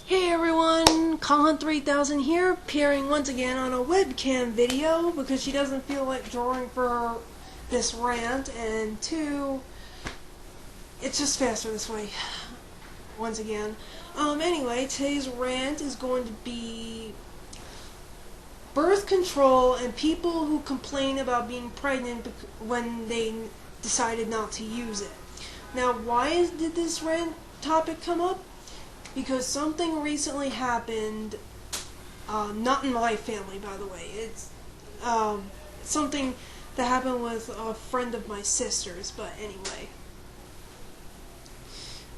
Hey everyone, Colhan3000 here, appearing once again on a webcam video because she doesn't feel like drawing for this rant, and two, it's just faster this way, once again. Anyway, today's rant is going to be birth control and people who complain about being pregnant when they decided not to use it. Now, why did this rant topic come up? Because something recently happened, not in my family, by the way. It's something that happened with a friend of my sister's, but anyway.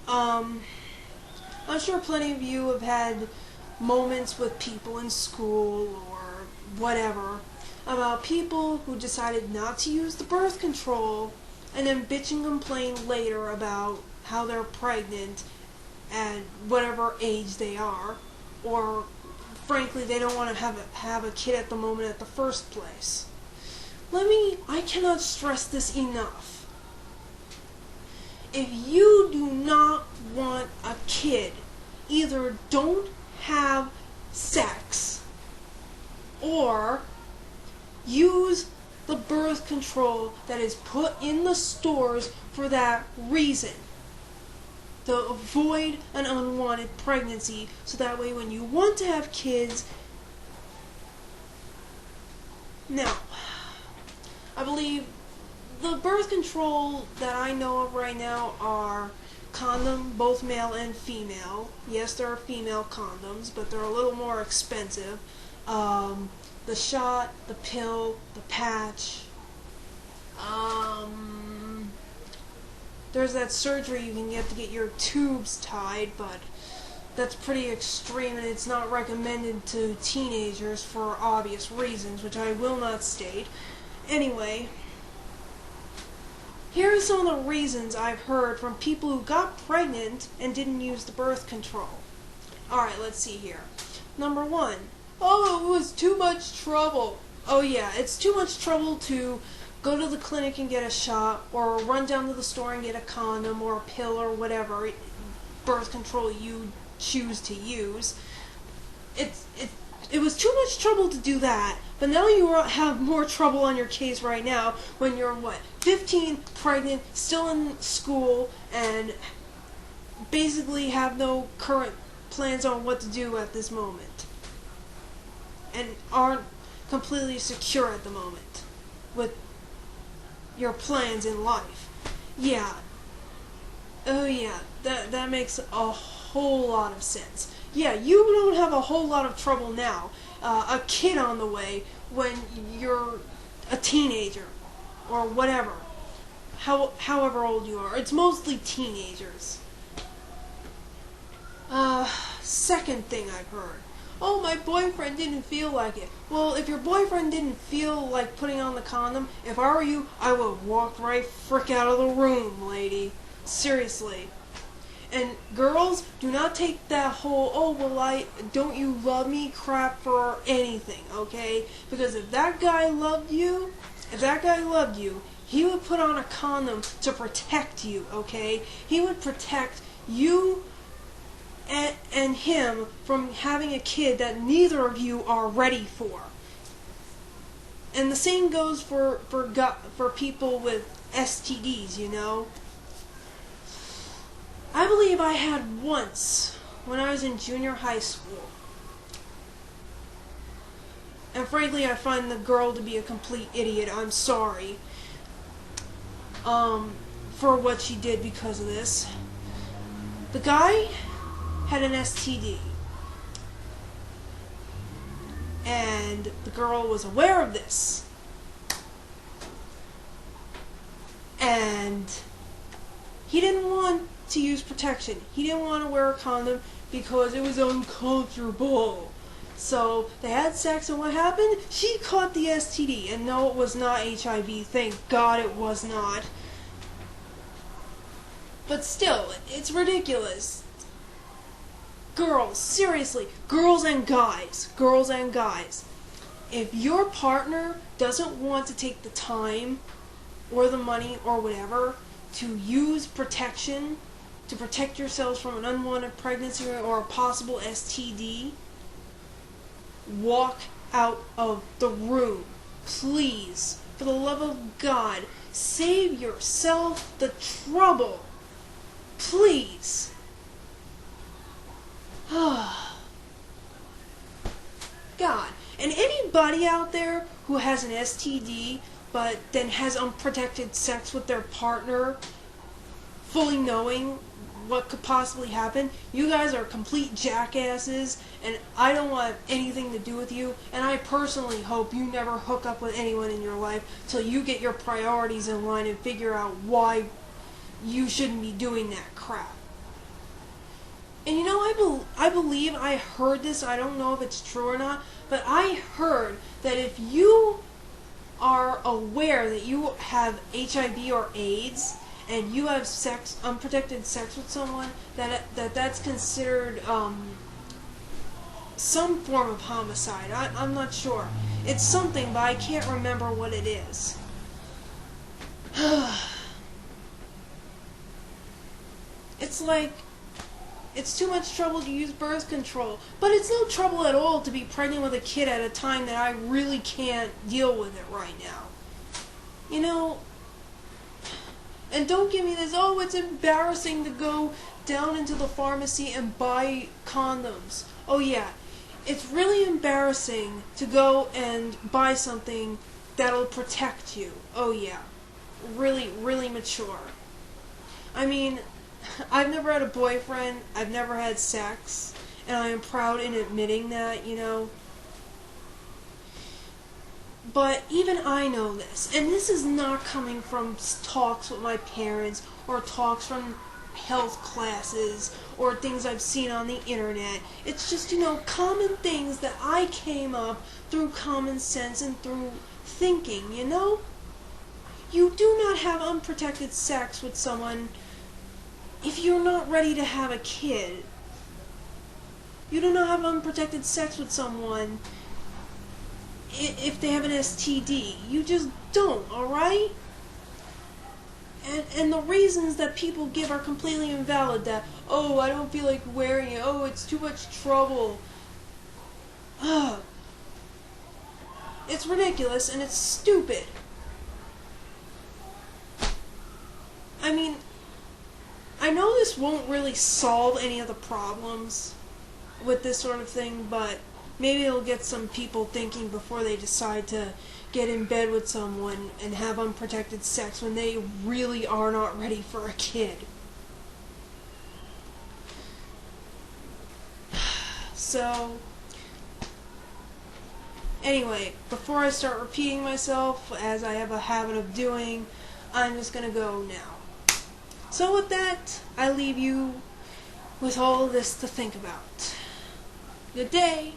I'm sure plenty of you have had moments with people in school or whatever about people who decided not to use the birth control and then bitch and complain later about how they're pregnant at whatever age they are, or frankly they don't want to have a kid at the moment at the first place. I cannot stress this enough. If you do not want a kid, either don't have sex or use the birth control that is put in the stores for that reason. To avoid an unwanted pregnancy, so that way when you want to have kids. Now, I believe the birth control that I know of right now are condom, both male and female. Yes, there are female condoms, but they're a little more expensive. The shot, the pill, the patch. There's that surgery you can get to get your tubes tied, but that's pretty extreme and it's not recommended to teenagers for obvious reasons, which I will not state. Anyway, here are some of the reasons I've heard from people who got pregnant and didn't use the birth control. Alright, let's see here. Number one, oh, it was too much trouble. Oh yeah, it's too much trouble to go to the clinic and get a shot, or run down to the store and get a condom or a pill or whatever birth control you choose to use. It was too much trouble to do that, but now you have more trouble on your case right now when you're, 15, pregnant, still in school, and basically have no current plans on what to do at this moment, and aren't completely secure at the moment with your plans in life. Yeah. Oh yeah, that makes a whole lot of sense. Yeah, you don't have a whole lot of trouble now. A kid on the way when you're a teenager or whatever. However old you are. It's mostly teenagers. Second thing I've heard. Oh, my boyfriend didn't feel like it. Well, if your boyfriend didn't feel like putting on the condom, if I were you, I would have walked right frick out of the room, lady. Seriously. And girls, do not take that whole, oh, well, don't you love me crap for anything, okay? Because if that guy loved you, he would put on a condom to protect you, okay? He would protect you and him from having a kid that neither of you are ready for. And the same goes for people with STDs, you know. I believe I had once when I was in junior high school. And frankly, I find the girl to be a complete idiot. I'm sorry for what she did because of this. The guy had an STD, and the girl was aware of this, and he didn't want to use protection. He didn't want to wear a condom because it was uncomfortable. So they had sex, and what happened? She caught the STD, and no, it was not HIV. Thank God it was not. But still, it's ridiculous. Girls, seriously, girls and guys, if your partner doesn't want to take the time or the money or whatever to use protection to protect yourselves from an unwanted pregnancy or a possible STD, walk out of the room. Please, for the love of God, save yourself the trouble. Please. God. And anybody out there who has an STD but then has unprotected sex with their partner, fully knowing what could possibly happen, you guys are complete jackasses, and I don't want anything to do with you, and I personally hope you never hook up with anyone in your life till you get your priorities in line and figure out why you shouldn't be doing that crap. And you know, I believe, I heard this, I don't know if it's true or not, but I heard that if you are aware that you have HIV or AIDS, and you have unprotected sex with someone, that's considered some form of homicide. I'm not sure. It's something, but I can't remember what it is. It's like, it's too much trouble to use birth control, but it's no trouble at all to be pregnant with a kid at a time that I really can't deal with it right now. You know, and don't give me this, oh, it's embarrassing to go down into the pharmacy and buy condoms. Oh yeah, it's really embarrassing to go and buy something that'll protect you. Oh yeah, really, really mature. I mean, I've never had a boyfriend, I've never had sex, and I am proud in admitting that, you know. But even I know this, and this is not coming from talks with my parents, or talks from health classes, or things I've seen on the internet. It's just, you know, common things that I came up through common sense and through thinking, you know? You do not have unprotected sex with someone if you're not ready to have a kid. You do not have unprotected sex with someone if they have an STD. You just don't, alright? And the reasons that people give are completely invalid. That, oh, I don't feel like wearing it. Oh, it's too much trouble. It's ridiculous and it's stupid. I mean, I know this won't really solve any of the problems with this sort of thing, but maybe it'll get some people thinking before they decide to get in bed with someone and have unprotected sex when they really are not ready for a kid. So, anyway, before I start repeating myself, as I have a habit of doing, I'm just gonna go now. So with that, I leave you with all of this to think about. Good day.